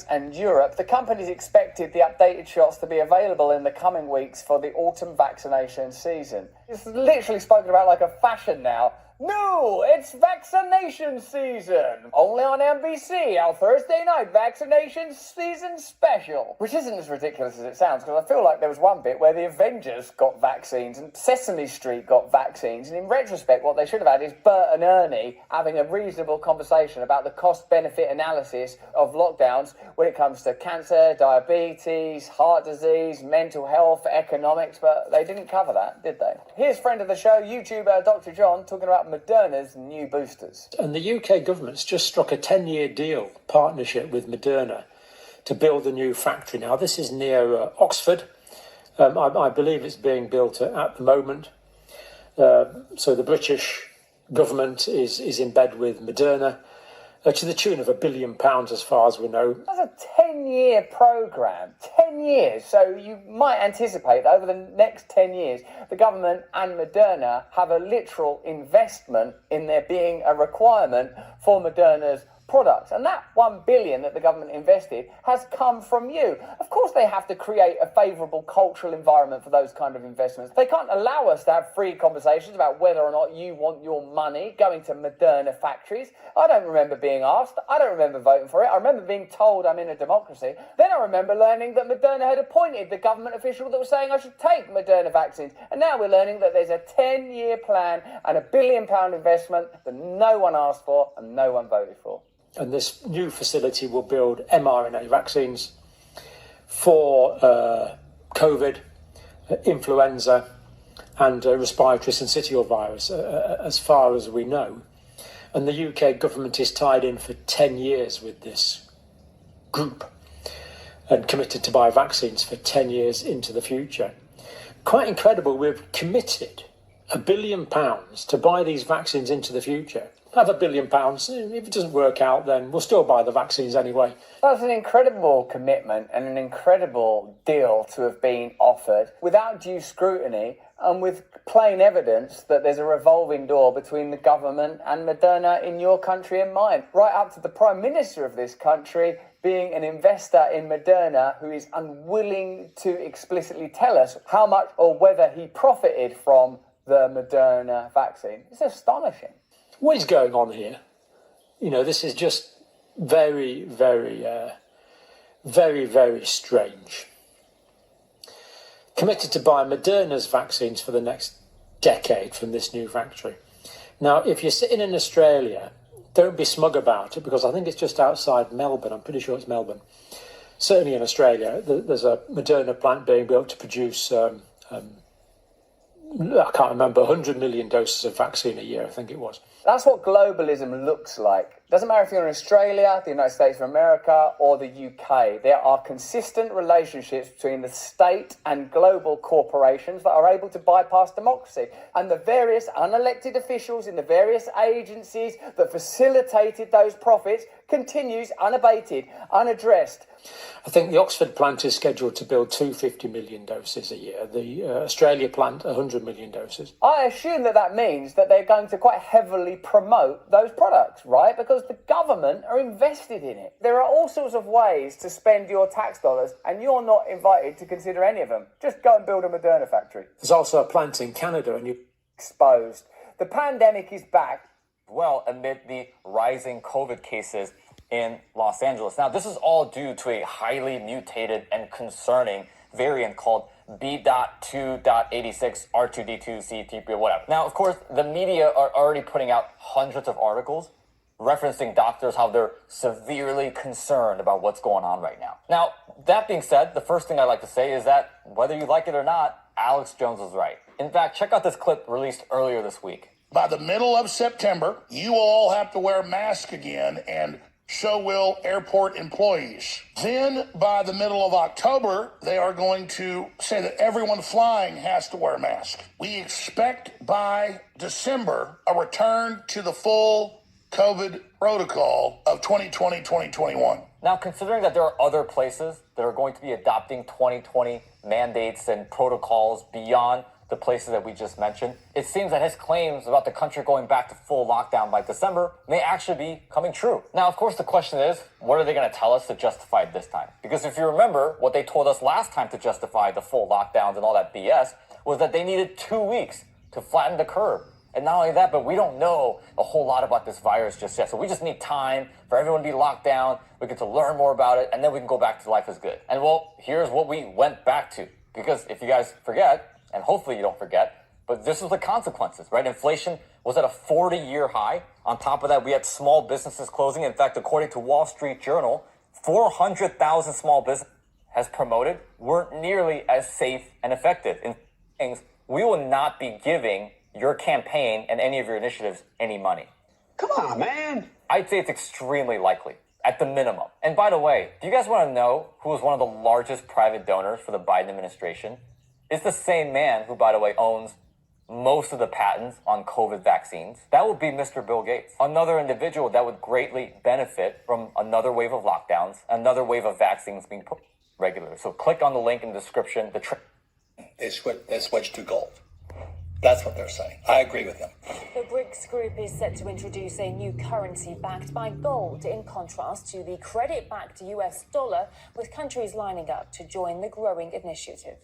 and Europe, the companies expected the updated shots to be available in the coming weeks for the autumn vaccination season. It's literally spoken about like a fashion now. No, it's vaccination season. Only on NBC, our Thursday night vaccination season special. Which isn't as ridiculous as it sounds, because I feel like there was one bit where the Avengers got vaccines and Sesame Street got vaccines. And in retrospect, what they should have had is Bert and Ernie having a reasonable conversation about the cost-benefit analysis of lockdowns when it comes to cancer, diabetes, heart disease, mental health, economics. But they didn't cover that, did they? Here's friend of the show, YouTuber Dr. John, talking about Moderna's new boosters. And the UK government's just struck a 10-year deal partnership with Moderna to build a new factory. Now, this is near Oxford. I believe it's being built at the moment. So the British government is in bed with Moderna to the tune of £1 billion, as far as we know. That's a 10-year programme. 10 years. So you might anticipate that over the next 10 years, the government and Moderna have a literal investment in there being a requirement for Moderna's products. And that $1 billion that the government invested has come from you. Of course, they have to create a favourable cultural environment for those kind of investments. They can't allow us to have free conversations about whether or not you want your money going to Moderna factories. I don't remember being asked. I don't remember voting for it. I remember being told I'm in a democracy. Then I remember learning that Moderna had appointed the government official that was saying I should take Moderna vaccines. And now we're learning that there's a 10-year plan and £1 billion investment that no one asked for and no one voted for. And this new facility will build mRNA vaccines for COVID, influenza, and respiratory syncytial virus, as far as we know. And the UK government is tied in for 10 years with this group and committed to buy vaccines for 10 years into the future. Quite incredible. We've committed £1 billion to buy these vaccines into the future. Have £1 billion. If it doesn't work out, then we'll still buy the vaccines anyway. That's an incredible commitment and an incredible deal to have been offered without due scrutiny and with plain evidence that there's a revolving door between the government and Moderna in your country and mine, right up to the Prime Minister of this country being an investor in Moderna who is unwilling to explicitly tell us how much or whether he profited from the Moderna vaccine. It's astonishing. What is going on here? You know, this is just very, very strange. Committed to buy Moderna's vaccines for the next decade from this new factory. Now, if you're sitting in Australia, don't be smug about it, because I think it's just outside Melbourne. I'm pretty sure it's Melbourne. Certainly in Australia, there's a Moderna plant being built to produce I can't remember, 100 million doses of vaccine a year, I think it was. That's what globalism looks like. Doesn't matter if you're in Australia, the United States of America, or the UK. There are consistent relationships between the state and global corporations that are able to bypass democracy. And the various unelected officials in the various agencies that facilitated those profits continues unabated, unaddressed. I think the Oxford plant is scheduled to build 250 million doses a year. The Australia plant, 100 million doses. I assume that means that they're going to quite heavily promote those products, right? Because the government are invested in it. There are all sorts of ways to spend your tax dollars, and you're not invited to consider any of them. Just go and build a Moderna factory. There's also a plant in Canada, and you're exposed. The pandemic is back. Well, amid the rising COVID cases in Los Angeles. Now, this is all due to a highly mutated and concerning variant called B.2.86 R2D2 C3 whatever. Now, of course, the media are already putting out hundreds of articles referencing doctors, how they're severely concerned about what's going on right now. Now, that being said, the first thing I'd like to say is that whether you like it or not, Alex Jones was right. In fact, check out this clip released earlier this week. By the middle of September, you will all have to wear masks again, and so will airport employees. Then, by the middle of October, they are going to say that everyone flying has to wear a mask. We expect by December a return to the full COVID protocol of 2020-2021. Now, considering that there are other places that are going to be adopting 2020 mandates and protocols beyond the places that we just mentioned, it seems that his claims about the country going back to full lockdown by December may actually be coming true. Now, of course, the question is, what are they going to tell us to justify it this time? Because if you remember, what they told us last time to justify the full lockdowns and all that BS was that they needed 2 weeks to flatten the curve. And not only that, but we don't know a whole lot about this virus just yet. So we just need time for everyone to be locked down. We get to learn more about it, and then we can go back to life as good. And well, here's what we went back to. Because if you guys forget, and hopefully you don't forget, but this was the consequences, right? Inflation was at a 40-year high. On top of that, we had small businesses closing. In fact, according to Wall Street Journal, 400,000 small businesses has promoted weren't nearly as safe and effective in things. We will not be giving your campaign and any of your initiatives any money. Come on, man. I'd say it's extremely likely, at the minimum. And by the way, do you guys want to know who was one of the largest private donors for the Biden administration? It's the same man who, by the way, owns most of the patents on COVID vaccines. That would be Mr. Bill Gates, another individual that would greatly benefit from another wave of lockdowns, another wave of vaccines being put regularly. So click on the link in the description. They switched to gold. That's what they're saying. I agree with them. The BRICS group is set to introduce a new currency backed by gold, in contrast to the credit-backed US dollar, with countries lining up to join the growing initiative.